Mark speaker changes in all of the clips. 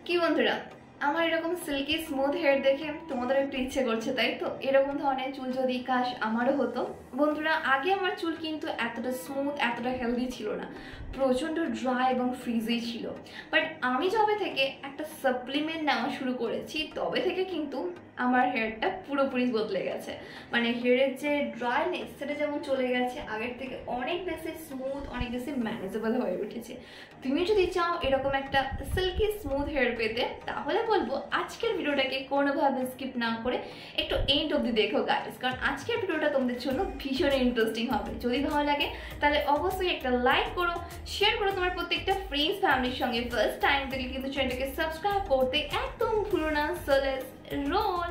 Speaker 1: কি বন্ধুরা আমার এরকম সিল্কি স্মুথ হেয়ার দেখে তোমাদের একটু ইচ্ছে করছে তাই তো এরকম ধরনের চুল যদি কাশ আমারও হতো বন্ধুরা আগে আমার চুল কিন্তু এতটা স্মুথ এতটা হেলদি ছিল না প্রচন্ড ড্রাই এবং ফ্রিজি ছিল বাট আমি যবে থেকে একটা সাপ্লিমেন্ট নেওয়া শুরু করেছি তবে থেকে কিন্তু আমার হেয়ারটা পুরোপুরি বদলে গেছে মানে হেয়ারের যে ড্রাইনেস সেটা যেমন চলে গেছে আগের থেকে অনেক বেশি স্মুথ অনেক বেশি ম্যানেজেবল হয়ে উঠেছে তুমি যদি চাও এরকম একটা সিল্কি স্মুথ হেয়ার পেতে তাহলে বলবো আজকের ভিডিওটাকে কোনোভাবে স্কিপ না করে একটু এন্ড অবধি দেখো গাইস কারণ আজকের ভিডিওটা তোমাদের জন্য ভীষণ ইন্টারেস্টিং হবে যদি ভালো লাগে তাহলে অবশ্যই একটা লাইক করো শেয়ার করো তোমার প্রত্যেকটা ফ্রেন্ডস ফ্যামিলির সঙ্গে ফার্স্ট টাইম দেখলে কিন্তু চ্যানেলটাকে সাবস্ক্রাইব করতে একদম ভুলো না সো লেটস রোল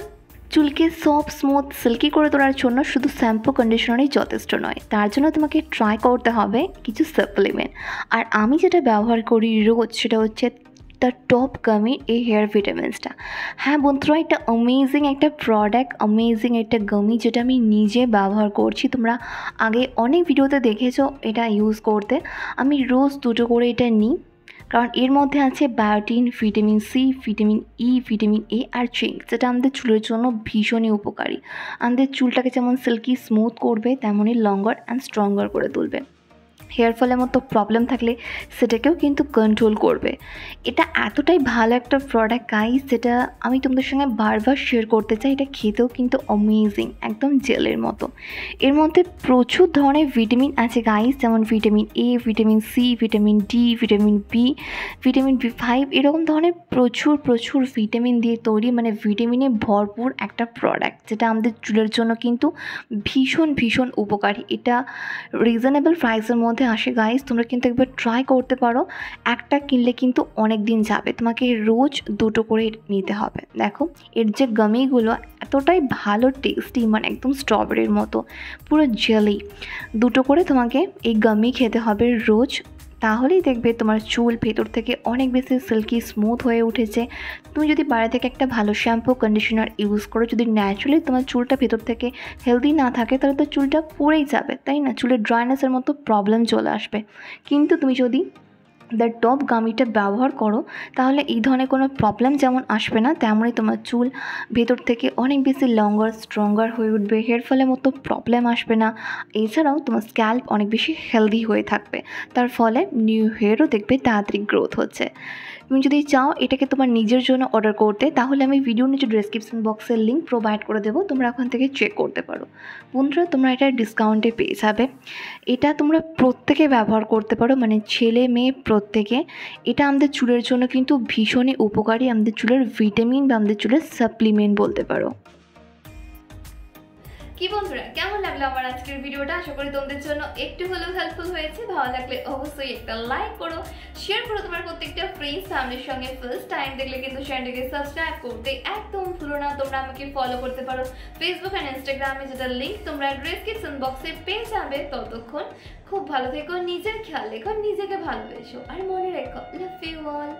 Speaker 1: চুলকে সফট স্মুথ সিল্কি করে তোলার জন্য শুধু শ্যাম্পু কন্ডিশনারই যথেষ্ট নয় তার জন্য তোমাকে ট্রাই করতে হবে কিছু সাপ্লিমেন্ট আর আমি যেটা ব্যবহার করি রোজ সেটা হচ্ছে দ্য টপ গামি এই হেয়ার ভিটামিনসটা হ্যাঁ বন্ধুরা এটা অ্যামেজিং একটা প্রোডাক্ট অ্যামেজিং একটা গামি যেটা আমি নিজে ব্যবহার করছি তোমরা আগে অনেক ভিডিওতে দেখেছো এটা ইউজ করতে আমি রোজ দুটো করে এটা নিই কারণ এর মধ্যে আছে biotin vitamin C vitamin E vitamin A আর জিঙ্ক যেটা আমাদের চুলের জন্য ভীষণই উপকারী আমাদের চুলটাকে যেমন সিল্কি স্মুথ করবে তেমনই লঙ্গার অ্যান্ড স্ট্রঙ্গার করে তুলবে হেয়ার ফলের মতো প্রবলেম থাকলে সেটাকেও কিন্তু কন্ট্রোল করবে এটা এতটাই ভালো একটা প্রোডাক্ট গাইস যেটা আমি তোমাদের সঙ্গে বারবার শেয়ার করতে চাই এটা খেতেও কিন্তু অ্যামেজিং একদম জেলের মতো এর মধ্যে প্রচুর ধরনের ভিটামিন আছে গাইস যেমন vitamin A vitamin C vitamin D vitamin B vitamin বি5 এরকম ধরনের প্রচুর ভিটামিন দিয়ে তৈরি মানে ভিটামিনে ভরপুর একটা প্রোডাক্ট যেটা আমাদের চুলের জন্য কিন্তু ভীষণ উপকারী এটা রিজনেবল প্রাইসের মধ্যে আসে গাইস তোমরা কিন্তু একবার ট্রাই করতে পারো একটা কিনলে কিন্তু অনেক দিন যাবে তোমাকে রোজ দুটো করে নিতে হবে দেখো এর যে গামিগুলো এতটাই ভালো টেস্টি মানে একদম স্ট্রবেরির মতো পুরো জেলি দুটো করে তোমাকে এই গামি খেতে হবে রোজ তাহলেই দেখবে তোমার চুল ভেতর থেকে অনেক বেশি সিল্কি স্মুথ হয়ে উঠেছে তুমি যদি বাইরে থেকে একটা ভালো শ্যাম্পু কন্ডিশনার ইউজ করো যদি ন্যাচারালি তোমার চুলটা ভেতর থেকে হেলদি না থাকে তাহলে তো চুলটা পড়েই যাবে তাই না চুলের ড্রাইনেসের মতো প্রবলেম চলে আসবে কিন্তু তুমি যদি দ্য টপ গামিটা ব্যবহার করো তাহলে এই ধরনের কোনো প্রবলেম যেমন আসবে না তেমনই তোমার চুল ভেতর থেকে অনেক বেশি লঙ্গার স্ট্রঙ্গার হয়ে উঠবে হেয়ার ফলের মতো প্রবলেম আসবে না এছাড়াও তোমার স্ক্যাল্প অনেক বেশি হেলদি হয়ে থাকবে তার ফলে নিউ হেয়ারও দেখবে তাড়াতাড়ি গ্রোথ হচ্ছে তুমি যদি চাও এটাকে তোমার নিজের জন্য অর্ডার করতে তাহলে আমি ভিডিওর নিচে ডেসক্রিপশন বক্সের লিঙ্ক প্রোভাইড করে দেবো তোমরা ওখান থেকে চেক করতে পারো বন্ধুরা তোমরা এটা ডিসকাউন্টে পেয়ে যাবে এটা তোমরা প্রত্যেকে ব্যবহার করতে পারো মানে ছেলে মেয়ে প্রত্যেকে এটা আমাদের চুলের জন্য কিন্তু ভীষণই উপকারী আমাদের চুলের ভিটামিন বা আমাদের চুলের সাপ্লিমেন্ট বলতে পারো কি বন্ধুরা কেমন লাগলো আমার আজকের ভিডিওটা আশা করি তোমাদের জন্য একটু হলেও হেল্পফুল হয়েছে ভালো লাগলে অবশ্যই একটা লাইক করো শেয়ার করো তোমার প্রত্যেকটা ফ্রেন্ডস ফ্যামিলির সঙ্গে ফার্স্ট টাইম দেখলে কিন্তু চ্যানেলটাকে সাবস্ক্রাইব করতে একদম ভুলো না তোমরা আমাকে ফলো করতে পারো ফেসবুক আর ইনস্টাগ্রামে যেটা লিঙ্ক তোমরা ডেসক্রিপশন বক্সে পেয়ে যাবে ততক্ষণ খুব ভালো থেকো নিজের খেয়াল রেখো নিজেকে ভালোবেসো আর মনে রেখো লাভ ইউ অল